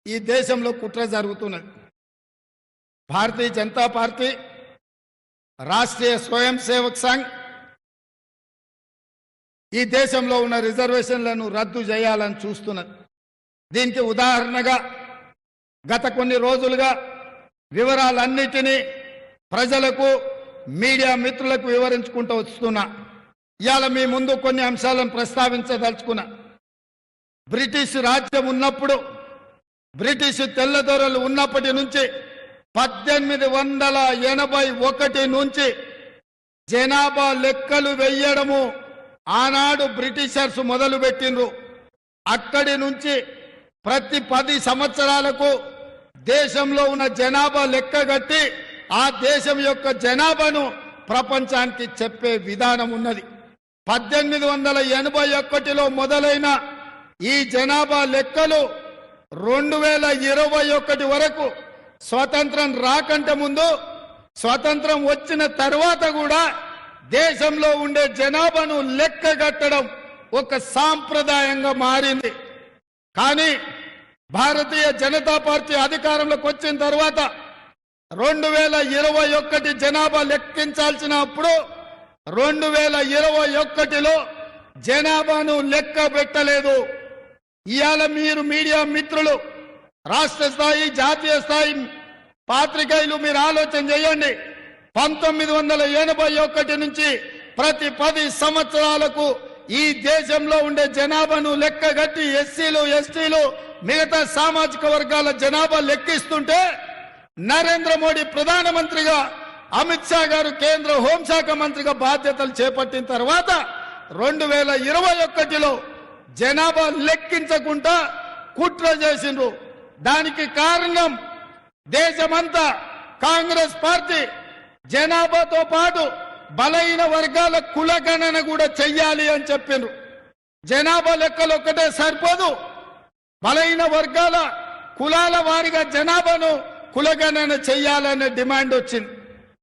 ఈ దేశంలో కుట్ర జరుగుతున్నది. భారతీయ జనతా పార్టీ, రాష్ట్రీయ స్వయం సేవక్ సంఘ్ ఈ దేశంలో ఉన్న రిజర్వేషన్లను రద్దు చేయాలని చూస్తున్నది. దీనికి ఉదాహరణగా గత కొన్ని రోజులుగా వివరాలన్నిటినీ ప్రజలకు, మీడియా మిత్రులకు వివరించుకుంటూ వస్తున్నా. ఇవాళ మీ ముందు కొన్ని అంశాలను ప్రస్తావించదలుచుకున్నా. బ్రిటిష్ రాజ్యం ఉన్నప్పుడు, బ్రిటిష్ తెల్లదొరలు ఉన్నప్పటి నుంచి 1881 నుంచి జనాభా లెక్కలు వెయ్యడము ఆనాడు బ్రిటిషర్స్ మొదలుపెట్టిండ్రు. అక్కడి నుంచి ప్రతి 10 సంవత్సరాలకు దేశంలో ఉన్న జనాభా లెక్క కట్టి ఆ దేశం యొక్క జనాభాను ప్రపంచానికి చెప్పే విధానం ఉన్నది. 1881లో మొదలైన ఈ జనాభా లెక్కలు 2021 వరకు, స్వతంత్రం రాకంటే ముందు, స్వతంత్రం వచ్చిన తర్వాత కూడా దేశంలో ఉండే జనాభాను లెక్క కట్టడం ఒక సాంప్రదాయంగా మారింది. కానీ భారతీయ జనతా పార్టీ అధికారంలోకి వచ్చిన తర్వాత 2021 జనాభా లెక్కించాల్సినప్పుడు 2021లో జనాభాను లెక్క పెట్టలేదు. ఇవాళ మీరు మీడియా మిత్రులు, రాష్ట్ర స్థాయి, జాతీయ స్థాయి పాత్రికేయులు మీరు ఆలోచన చేయండి. 1981 నుంచి ప్రతి 10 సంవత్సరాలకు ఈ దేశంలో ఉండే జనాభాను లెక్కగట్టి ఎస్సీలు, ఎస్టీలు, మిగతా సామాజిక వర్గాల జనాభా లెక్కిస్తుంటే నరేంద్ర మోడీ ప్రధానమంత్రిగా, అమిత్ షా గారు కేంద్ర హోంశాఖ మంత్రిగా బాధ్యతలు చేపట్టిన తర్వాత 2021లో జనాభా లెక్కించకుండా కుట్ర చేసిండ్రు. దానికి కారణం దేశమంతా కాంగ్రెస్ పార్టీ జనాభాతో పాటు బలహీన వర్గాల కులగణన కూడా చెయ్యాలి అని చెప్పిండ్రు. జనాభా లెక్కలు ఒక్కటే సరిపోదు, బలహీన వర్గాల కులాల వారిగా జనాభాను కులగణన చెయ్యాలనే డిమాండ్ వచ్చింది.